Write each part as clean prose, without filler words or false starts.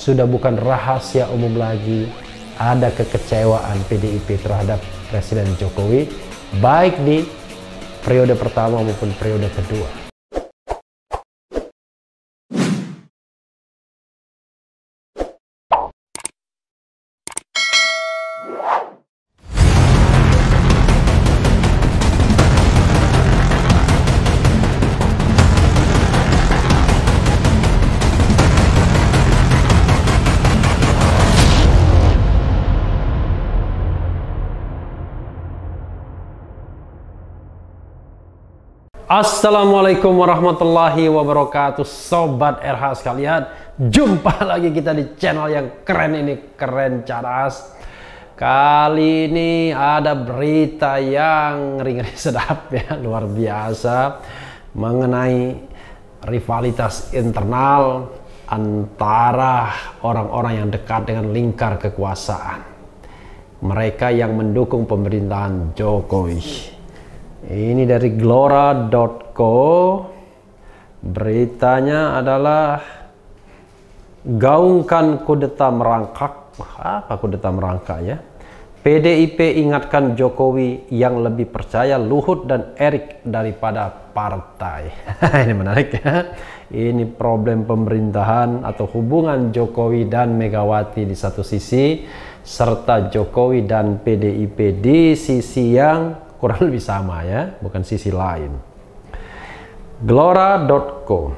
sudah bukan rahasia umum lagi, ada kekecewaan PDIP terhadap Presiden Jokowi, baik di periode pertama maupun periode kedua. Assalamualaikum warahmatullahi wabarakatuh, Sobat RH sekalian. Jumpa lagi kita di channel yang keren ini, Keren Cadas. Kali ini ada berita yang ngeri-ngeri sedap ya, luar biasa, mengenai rivalitas internal antara orang-orang yang dekat dengan lingkar kekuasaan, mereka yang mendukung pemerintahan Jokowi. Ini dari Glora.co. Beritanya adalah gaungkan kudeta merangkak. Apa kudeta merangkak ya? PDIP ingatkan Jokowi yang lebih percaya Luhut dan Erik daripada partai. Ini menarik ya. Ini problem pemerintahan atau hubungan Jokowi dan Megawati di satu sisi, serta Jokowi dan PDIP di sisi yang kurang lebih sama ya, bukan sisi lain. Glora.co.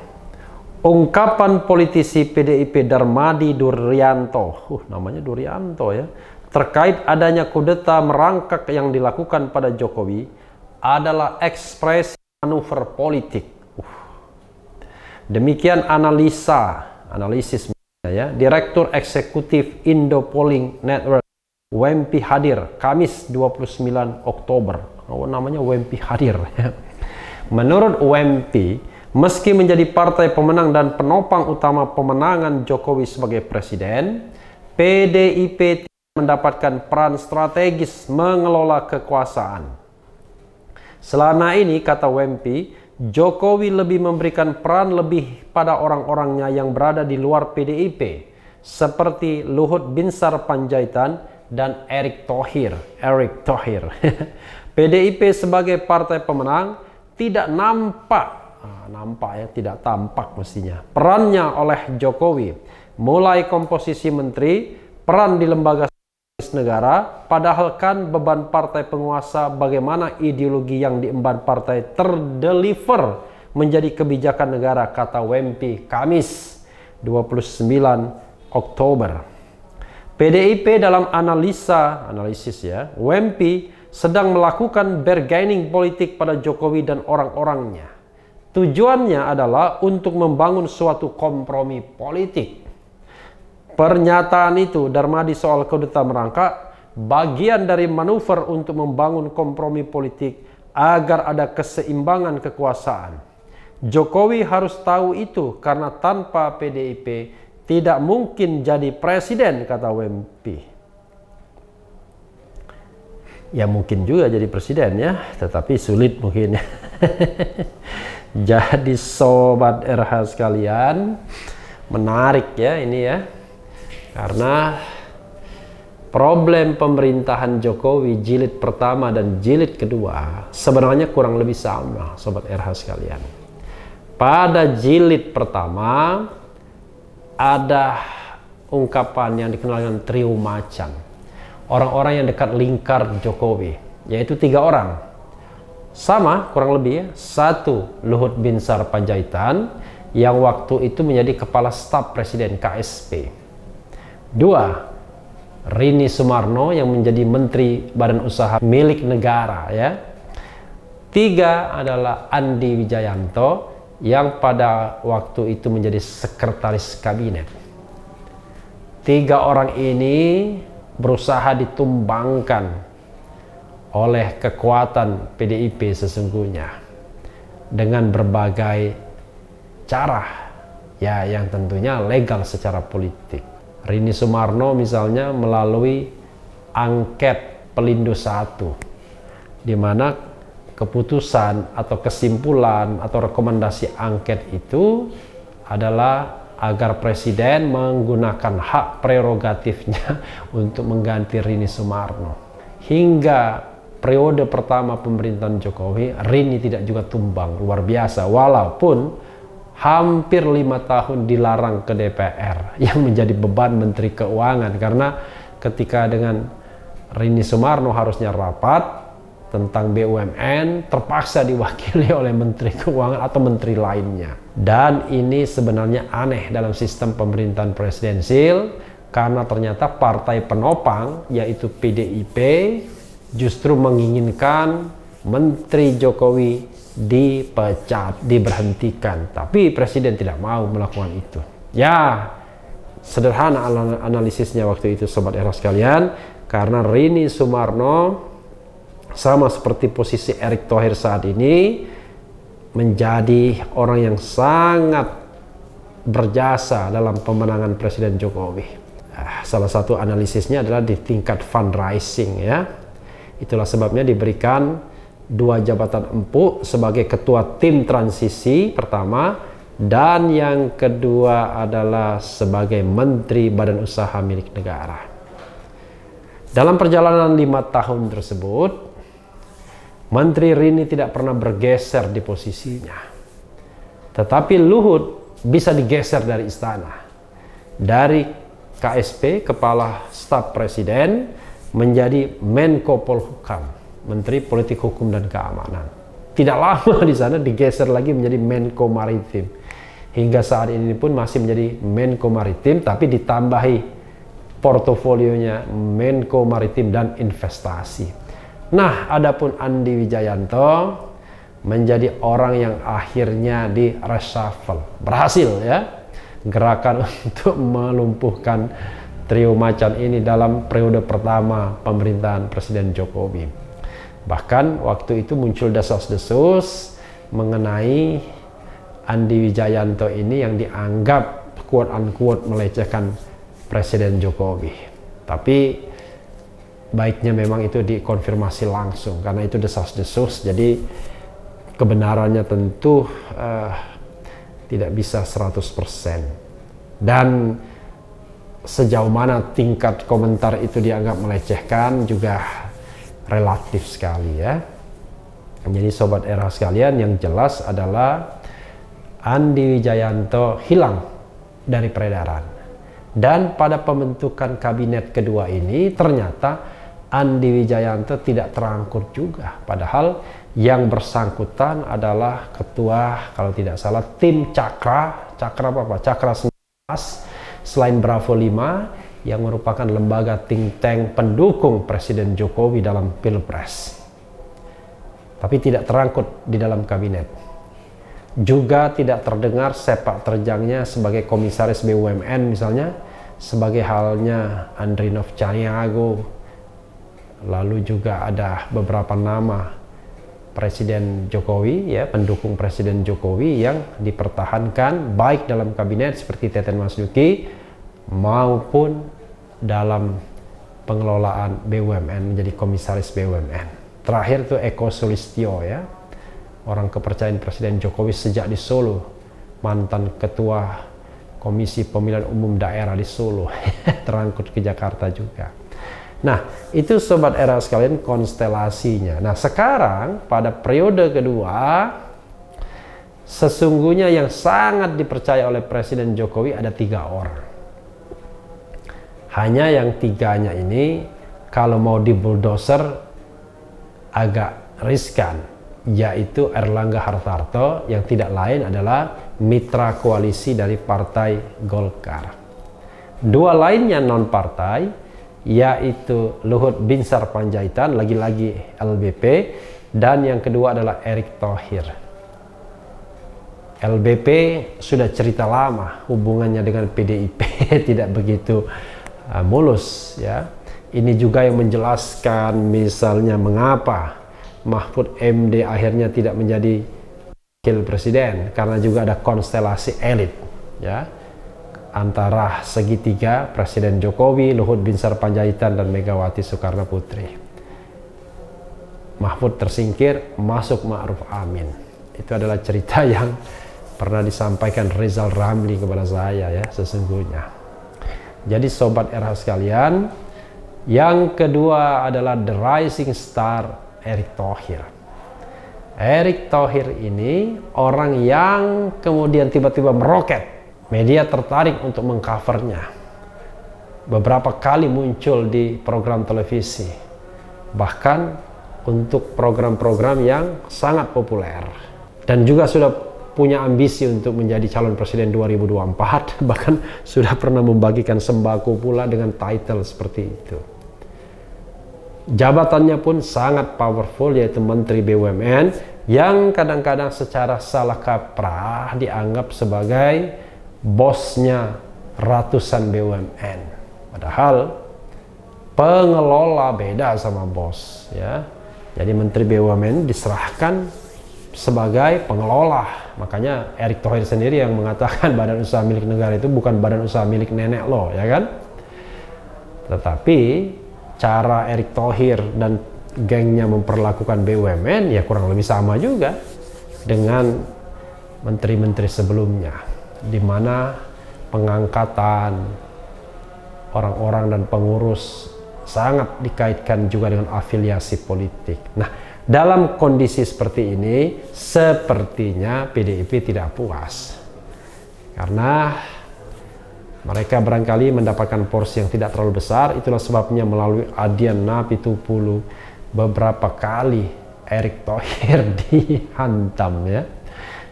Ungkapan politisi PDIP Darmadi Duryanto, namanya Duryanto ya, terkait adanya kudeta merangkak yang dilakukan pada Jokowi adalah ekspresi manuver politik. Demikian analisis ya, Direktur Eksekutif Indo Polling Network WEMPI hadir Kamis 29 Oktober. Namanya WEMPI hadir. Menurut WEMPI, meski menjadi partai pemenang dan penopang utama pemenangan Jokowi sebagai presiden, PDIP tidak mendapatkan peran strategis mengelola kekuasaan. Selama ini, kata WEMPI, Jokowi lebih memberikan peran lebih pada orang-orangnya yang berada di luar PDIP, seperti Luhut Binsar Panjaitan dan Erick Thohir. PDIP sebagai partai pemenang tidak tidak tampak mestinya perannya oleh Jokowi, mulai komposisi menteri, peran di lembaga negara, padahal kan beban partai penguasa bagaimana ideologi yang diemban partai terdeliver menjadi kebijakan negara, kata WEMPI Kamis 29 Oktober. PDIP dalam analisis ya, WEMPI sedang melakukan bargaining politik pada Jokowi dan orang-orangnya. Tujuannya adalah untuk membangun suatu kompromi politik. Pernyataan itu Darmadi soal kudeta merangkak bagian dari manuver untuk membangun kompromi politik agar ada keseimbangan kekuasaan. Jokowi harus tahu itu karena tanpa PDIP tidak mungkin jadi presiden, kata WEMPI. Ya mungkin juga jadi presiden ya, tetapi sulit mungkin ya. Jadi Sobat RH sekalian, menarik ya ini ya, karena problem pemerintahan Jokowi jilid pertama dan jilid kedua sebenarnya kurang lebih sama, Sobat RH sekalian. Pada jilid pertama ada ungkapan yang dikenal dengan trio macan, orang-orang yang dekat lingkar Jokowi, yaitu 3 orang. Sama kurang lebih ya. 1, Luhut Binsar Panjaitan yang waktu itu menjadi kepala staf presiden KSP. 2, Rini Sumarno yang menjadi menteri badan usaha milik negara ya. 3 adalah Andi Wijayanto yang pada waktu itu menjadi sekretaris kabinet. 3 orang ini berusaha ditumbangkan oleh kekuatan PDIP sesungguhnya dengan berbagai cara ya, yang tentunya legal secara politik. Rini Sumarno misalnya melalui angket Pelindo 1, di mana keputusan atau kesimpulan atau rekomendasi angket itu adalah agar presiden menggunakan hak prerogatifnya untuk mengganti Rini Sumarno. Hingga periode pertama pemerintahan Jokowi, Rini tidak juga tumbang, luar biasa, walaupun hampir 5 tahun dilarang ke DPR yang menjadi beban Menteri Keuangan, karena ketika dengan Rini Sumarno harusnya rapat tentang BUMN terpaksa diwakili oleh Menteri Keuangan atau menteri lainnya. Dan ini sebenarnya aneh dalam sistem pemerintahan presidensil, karena ternyata partai penopang yaitu PDIP justru menginginkan Menteri Jokowi dipecat, diberhentikan. Tapi presiden tidak mau melakukan itu. Ya, sederhana analisisnya waktu itu Sobat Era sekalian, karena Rini Sumarno sama seperti posisi Erick Thohir saat ini menjadi orang yang sangat berjasa dalam pemenangan Presiden Jokowi. Salah satu analisisnya adalah di tingkat fundraising ya. Itulah sebabnya diberikan 2 jabatan empuk sebagai ketua tim transisi pertama, dan yang kedua adalah sebagai Menteri Badan Usaha Milik Negara. Dalam perjalanan 5 tahun tersebut, Menteri Rini tidak pernah bergeser di posisinya. Tetapi Luhut bisa digeser dari istana. Dari KSP, Kepala Staf Presiden, menjadi Menko Polhukam, Menteri Politik Hukum dan Keamanan. Tidak lama di sana digeser lagi menjadi Menko Maritim. Hingga saat ini pun masih menjadi Menko Maritim, tapi ditambahi portofolionya Menko Maritim dan Investasi. Nah, adapun Andi Wijayanto menjadi orang yang akhirnya di reshuffle. Berhasil ya gerakan untuk melumpuhkan trio macan ini dalam periode pertama pemerintahan Presiden Jokowi. Bahkan waktu itu muncul desas-desus mengenai Andi Wijayanto ini yang dianggap quote-unquote melecehkan Presiden Jokowi. Tapi baiknya memang itu dikonfirmasi langsung, karena itu desas-desus, jadi kebenarannya tentu tidak bisa 100%. Dan sejauh mana tingkat komentar itu dianggap melecehkan juga relatif sekali ya. Jadi Sobat Era sekalian, yang jelas adalah Andi Wijayanto hilang dari peredaran. Dan pada pembentukan kabinet kedua ini ternyata Andi Wijayanto tidak terangkut juga, padahal yang bersangkutan adalah ketua, kalau tidak salah, tim Cakra 19 selain Bravo 5 yang merupakan lembaga think tank pendukung Presiden Jokowi dalam Pilpres. Tapi tidak terangkut di dalam kabinet. Juga tidak terdengar sepak terjangnya sebagai komisaris BUMN misalnya, sebagai halnya Andrinov Caniago. Lalu juga ada beberapa nama Presiden Jokowi ya, pendukung Presiden Jokowi yang dipertahankan baik dalam kabinet seperti Teten Mas Duki maupun dalam pengelolaan BUMN, menjadi komisaris BUMN. Terakhir itu Eko Sulistyo ya, orang kepercayaan Presiden Jokowi sejak di Solo, mantan ketua Komisi Pemilihan Umum Daerah di Solo, terangkut ke Jakarta juga. Nah, itu Sobat Era sekalian konstelasinya. Nah, sekarang pada periode kedua, sesungguhnya yang sangat dipercaya oleh Presiden Jokowi ada 3 orang. Hanya yang 3-nya ini kalau mau dibuldoser agak riskan, yaitu Erlangga Hartarto yang tidak lain adalah mitra koalisi dari Partai Golkar. 2 lainnya non-partai, yaitu Luhut Binsar Panjaitan, lagi-lagi LBP, dan yang kedua adalah Erick Thohir. LBP sudah cerita lama hubungannya dengan PDIP tidak begitu mulus ya. Ini juga yang menjelaskan misalnya mengapa Mahfud MD akhirnya tidak menjadi wakil presiden, karena juga ada konstelasi elit ya, antara segitiga Presiden Jokowi, Luhut Binsar Panjaitan, dan Megawati Soekarno Putri. Mahfud tersingkir, masuk Ma'ruf Amin. Itu adalah cerita yang Pernah disampaikan Rizal Ramli kepada saya ya sesungguhnya. Jadi sobat RH sekalian, yang kedua adalah the rising star Erick Thohir. Erick Thohir ini orang yang kemudian tiba-tiba meroket. Media tertarik untuk mengcovernya. Beberapa kali muncul di program televisi. Bahkan untuk program-program yang sangat populer. Dan juga sudah punya ambisi untuk menjadi calon presiden 2024. Bahkan sudah pernah membagikan sembako pula dengan title seperti itu. Jabatannya pun sangat powerful, yaitu Menteri BUMN, yang kadang-kadang secara salah kaprah dianggap sebagai bosnya ratusan BUMN. Padahal pengelola beda sama bos ya. Jadi Menteri BUMN diserahkan sebagai pengelola. Makanya Erick Thohir sendiri yang mengatakan badan usaha milik negara itu bukan badan usaha milik nenek lo, ya kan? Tetapi cara Erick Thohir dan gengnya memperlakukan BUMN ya kurang lebih sama juga dengan menteri-menteri sebelumnya, di mana pengangkatan orang-orang dan pengurus sangat dikaitkan juga dengan afiliasi politik. Nah, dalam kondisi seperti ini, sepertinya PDIP tidak puas. Karena mereka barangkali mendapatkan porsi yang tidak terlalu besar. Itulah sebabnya melalui Adian Napitupulu beberapa kali Erick Thohir dihantam ya.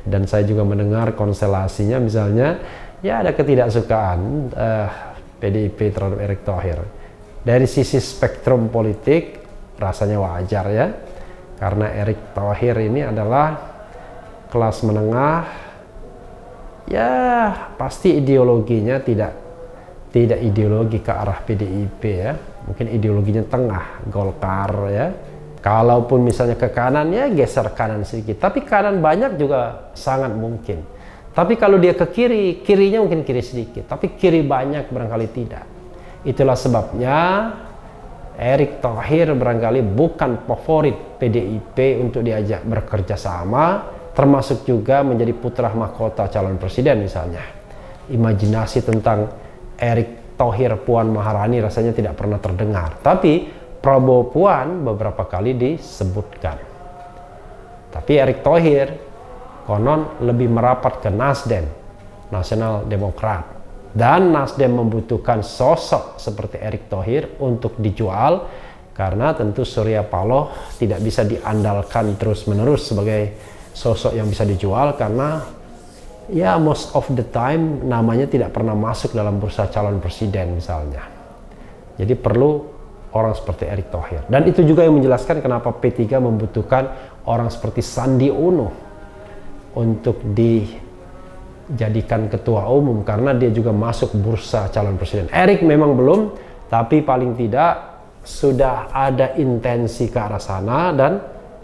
Dan saya juga mendengar konstelasinya, misalnya ya ada ketidaksukaan PDIP terhadap Erick Thohir. Dari sisi spektrum politik rasanya wajar ya. Karena Erick Thohir ini adalah kelas menengah, ya pasti ideologinya tidak ideologi ke arah PDIP ya, mungkin ideologinya tengah, Golkar ya. Kalaupun misalnya ke kanan ya geser kanan sedikit, tapi kanan banyak juga sangat mungkin. Tapi kalau dia ke kiri, kirinya mungkin kiri sedikit, tapi kiri banyak barangkali tidak. Itulah sebabnya Erick Thohir barangkali bukan favorit PDIP untuk diajak bekerja sama, termasuk juga menjadi putra mahkota calon presiden misalnya. Imajinasi tentang Erick Thohir Puan Maharani rasanya tidak pernah terdengar. Tapi Prabowo Puan beberapa kali disebutkan. Tapi Erick Thohir konon lebih merapat ke Nasdem, Nasional Demokrat. Dan Nasdem membutuhkan sosok seperti Erick Thohir untuk dijual, karena tentu Surya Paloh tidak bisa diandalkan terus-menerus sebagai sosok yang bisa dijual, karena ya most of the time namanya tidak pernah masuk dalam bursa calon presiden misalnya. Jadi perlu orang seperti Erick Thohir. Dan itu juga yang menjelaskan kenapa P3 membutuhkan orang seperti Sandi Uno untuk dijadikan ketua umum, karena dia juga masuk bursa calon presiden. Erick memang belum, tapi paling tidak sudah ada intensi ke arah sana, dan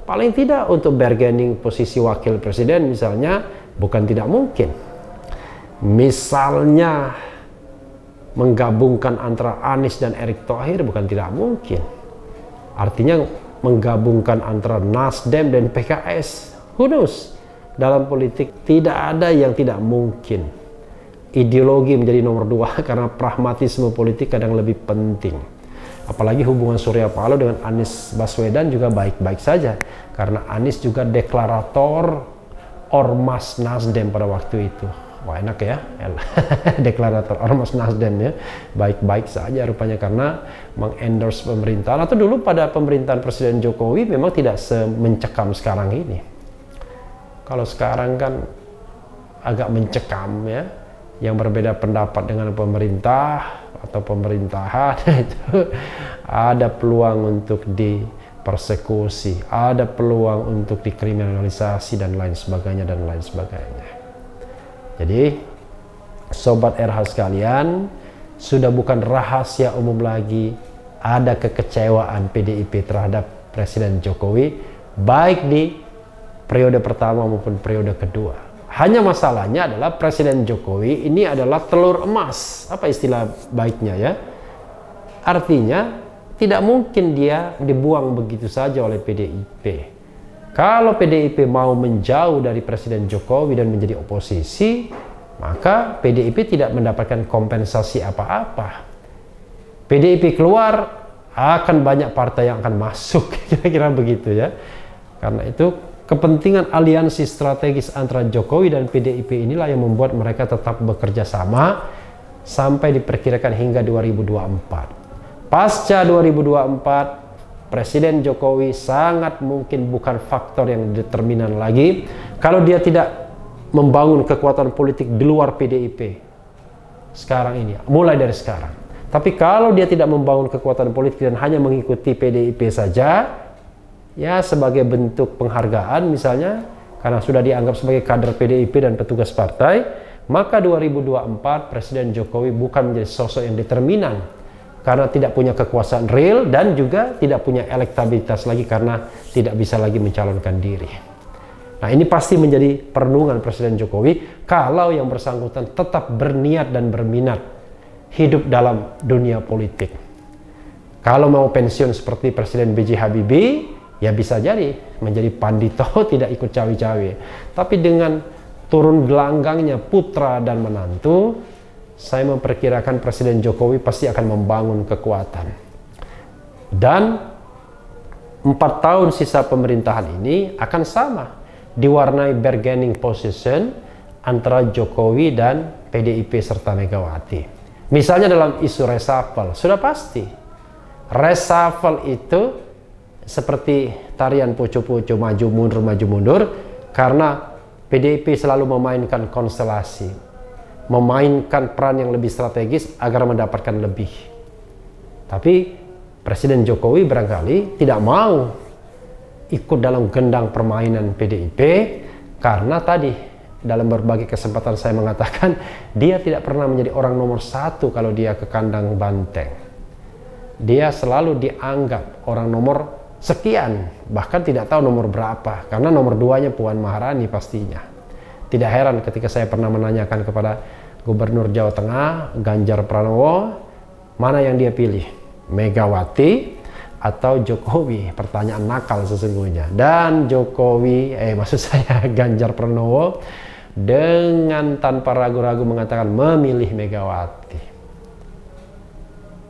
paling tidak untuk bargaining posisi wakil presiden misalnya bukan tidak mungkin. Misalnya menggabungkan antara Anies dan Erick Thohir bukan tidak mungkin. Artinya menggabungkan antara Nasdem dan PKS. Who knows? Dalam politik tidak ada yang tidak mungkin. Ideologi menjadi nomor 2 karena pragmatisme politik kadang lebih penting. Apalagi hubungan Surya Paloh dengan Anies Baswedan juga baik-baik saja, karena Anies juga deklarator Ormas Nasdem pada waktu itu. Wah enak ya, deklarator Ormas Nasdem ya, baik-baik saja rupanya karena mengendorse pemerintahan. Atau dulu pada pemerintahan Presiden Jokowi memang tidak semencekam sekarang ini. Kalau sekarang kan agak mencekam ya, yang berbeda pendapat dengan pemerintah atau pemerintahan itu ada peluang untuk dipersekusi, ada peluang untuk dikriminalisasi dan lain sebagainya dan lain sebagainya. Jadi sobat RH sekalian, sudah bukan rahasia umum lagi ada kekecewaan PDIP terhadap Presiden Jokowi baik di periode pertama maupun periode kedua. Hanya masalahnya adalah Presiden Jokowi ini adalah telur emas. Apa istilah baiknya ya? Artinya tidak mungkin dia dibuang begitu saja oleh PDIP. Kalau PDIP mau menjauh dari Presiden Jokowi dan menjadi oposisi, maka PDIP tidak mendapatkan kompensasi apa-apa. PDIP keluar, akan banyak partai yang akan masuk, kira-kira begitu ya. Karena itu kepentingan aliansi strategis antara Jokowi dan PDIP inilah yang membuat mereka tetap bekerja sama sampai diperkirakan hingga 2024. Pasca 2024, Presiden Jokowi sangat mungkin bukan faktor yang determinan lagi kalau dia tidak membangun kekuatan politik di luar PDIP sekarang ini, mulai dari sekarang. Tapi kalau dia tidak membangun kekuatan politik dan hanya mengikuti PDIP saja, ya sebagai bentuk penghargaan misalnya, karena sudah dianggap sebagai kader PDIP dan petugas partai, maka 2024 Presiden Jokowi bukan menjadi sosok yang determinan karena tidak punya kekuasaan real dan juga tidak punya elektabilitas lagi karena tidak bisa lagi mencalonkan diri. Nah, ini pasti menjadi perenungan Presiden Jokowi kalau yang bersangkutan tetap berniat dan berminat hidup dalam dunia politik. Kalau mau pensiun seperti Presiden B.J. Habibie, ya bisa jadi menjadi pandito, tidak ikut cawe-cawe. Tapi dengan turun gelanggangnya putra dan menantu, saya memperkirakan Presiden Jokowi pasti akan membangun kekuatan. Dan 4 tahun sisa pemerintahan ini akan sama, diwarnai bargaining position antara Jokowi dan PDIP serta Megawati. Misalnya dalam isu reshuffle, sudah pasti. Reshuffle itu seperti tarian poco-poco, maju mundur, karena PDIP selalu memainkan konstelasi, memainkan peran yang lebih strategis agar mendapatkan lebih. Tapi Presiden Jokowi barangkali tidak mau ikut dalam gendang permainan PDIP karena tadi dalam berbagai kesempatan saya mengatakan dia tidak pernah menjadi orang nomor 1 kalau dia ke kandang banteng. Dia selalu dianggap orang nomor sekian, bahkan tidak tahu nomor berapa karena nomor 2-nya Puan Maharani pastinya. Tidak heran ketika saya pernah menanyakan kepada Gubernur Jawa Tengah, Ganjar Pranowo, mana yang dia pilih? Megawati atau Jokowi? Pertanyaan nakal sesungguhnya. Dan maksud saya Ganjar Pranowo dengan tanpa ragu-ragu mengatakan memilih Megawati.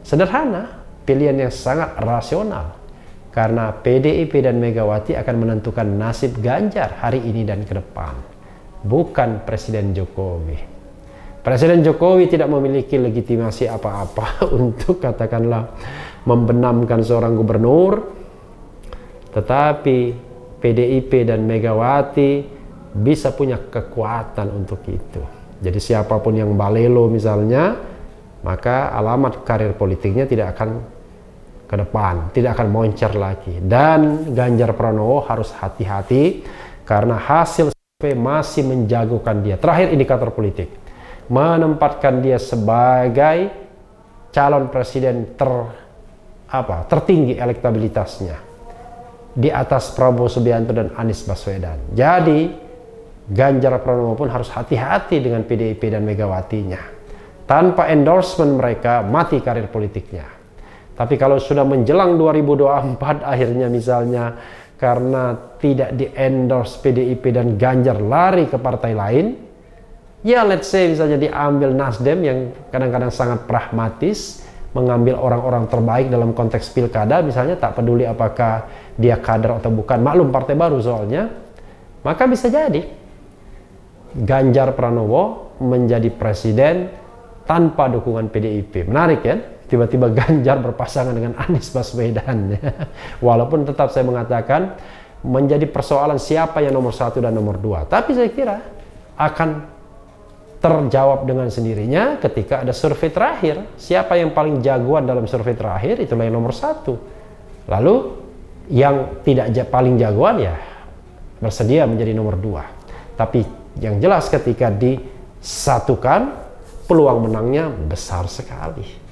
Sederhana, pilihan yang sangat rasional. Karena PDIP dan Megawati akan menentukan nasib Ganjar hari ini dan ke depan. Bukan Presiden Jokowi. Presiden Jokowi tidak memiliki legitimasi apa-apa untuk katakanlah membenamkan seorang gubernur, tetapi PDIP dan Megawati bisa punya kekuatan untuk itu. Jadi siapapun yang balelo misalnya, maka alamat karir politiknya tidak akan ke depan, tidak akan moncer lagi. Dan Ganjar Pranowo harus hati-hati karena hasil survei masih menjagokan dia. Terakhir indikator politik menempatkan dia sebagai calon presiden tertinggi elektabilitasnya di atas Prabowo Subianto dan Anies Baswedan. Jadi Ganjar Pranowo pun harus hati-hati dengan PDIP dan Megawatinya. Tanpa endorsement mereka mati karir politiknya. Tapi kalau sudah menjelang 2024 akhirnya misalnya karena tidak di-endorse PDIP dan Ganjar lari ke partai lain, ya let's say misalnya diambil Nasdem yang kadang-kadang sangat pragmatis, mengambil orang-orang terbaik dalam konteks pilkada misalnya, tak peduli apakah dia kader atau bukan, maklum partai baru soalnya, maka bisa jadi Ganjar Pranowo menjadi presiden tanpa dukungan PDIP. Menarik ya, tiba-tiba Ganjar berpasangan dengan Anies Baswedan. Walaupun tetap saya mengatakan menjadi persoalan siapa yang nomor 1 dan nomor 2. Tapi saya kira akan terjawab dengan sendirinya ketika ada survei terakhir. Siapa yang paling jagoan dalam survei terakhir, itulah yang nomor 1. Lalu yang tidak paling jagoan ya bersedia menjadi nomor 2. Tapi yang jelas ketika disatukan, peluang menangnya besar sekali.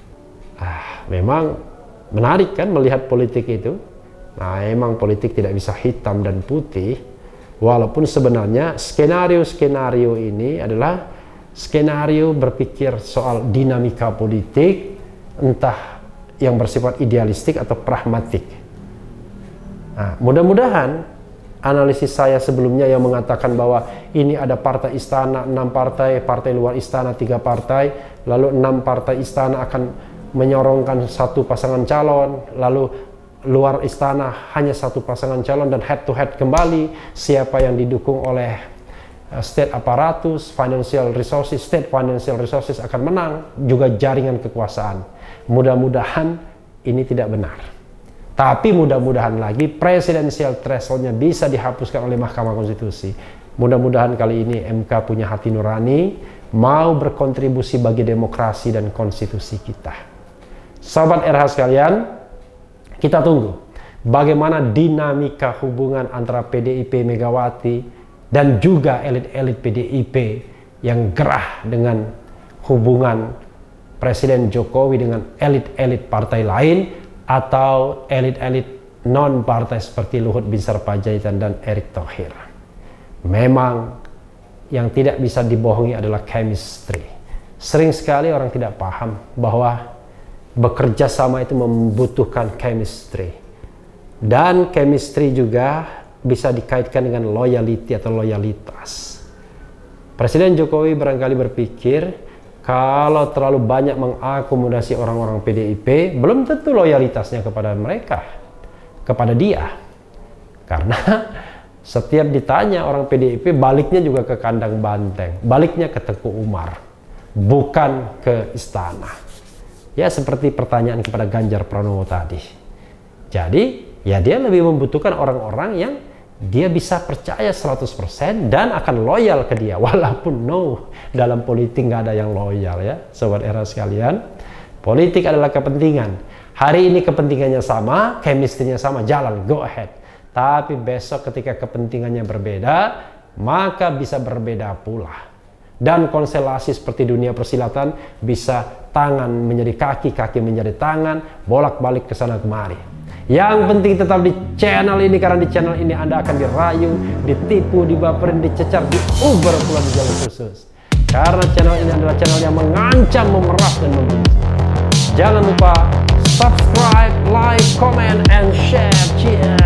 Memang menarik kan melihat politik itu. Nah, emang politik tidak bisa hitam dan putih. Walaupun sebenarnya skenario-skenario ini adalah skenario berpikir soal dinamika politik, entah yang bersifat idealistik atau pragmatik. Nah, mudah-mudahan analisis saya sebelumnya yang mengatakan bahwa ini ada partai istana 6 partai, partai luar istana 3 partai, lalu 6 partai istana akan menyorongkan 1 pasangan calon, lalu luar istana hanya 1 pasangan calon, dan head to head kembali siapa yang didukung oleh state apparatus, financial resources, state financial resources akan menang, juga jaringan kekuasaan. Mudah-mudahan ini tidak benar. Tapi mudah-mudahan lagi presidensial threshold-nya bisa dihapuskan oleh Mahkamah Konstitusi. Mudah-mudahan kali ini MK punya hati nurani, mau berkontribusi bagi demokrasi dan konstitusi kita. Sobat RH sekalian, kita tunggu bagaimana dinamika hubungan antara PDIP Megawati dan juga elit-elit PDIP yang gerah dengan hubungan Presiden Jokowi dengan elit-elit partai lain, atau elit-elit non-partai seperti Luhut Binsar Panjaitan dan Erick Thohir. Memang yang tidak bisa dibohongi adalah chemistry. Sering sekali orang tidak paham bahwa bekerja sama itu membutuhkan chemistry. Dan chemistry juga bisa dikaitkan dengan loyalty atau loyalitas. Presiden Jokowi barangkali berpikir kalau terlalu banyak mengakomodasi orang-orang PDIP, belum tentu loyalitasnya kepada mereka, kepada dia. Karena setiap ditanya orang PDIP, baliknya juga ke kandang banteng, baliknya ke Teguh Umar, bukan ke istana. Ya seperti pertanyaan kepada Ganjar Pranowo tadi. Jadi ya dia lebih membutuhkan orang-orang yang dia bisa percaya 100% dan akan loyal ke dia, walaupun dalam politik nggak ada yang loyal ya Sobat Era sekalian. Politik adalah kepentingan. Hari ini kepentingannya sama, chemistry-nya sama, jalan, go ahead. Tapi besok ketika kepentingannya berbeda, maka bisa berbeda pula. Dan konstelasi seperti dunia persilatan bisa tangan menjadi kaki, kaki menjadi tangan, bolak-balik ke sana kemari. Yang penting tetap di channel ini, karena di channel ini Anda akan dirayu, ditipu, dibaperin, dicecar, diuber pula di jalur khusus. Karena channel ini adalah channel yang mengancam, memeras, dan membenci. Jangan lupa subscribe, like, comment, and share. Cheers.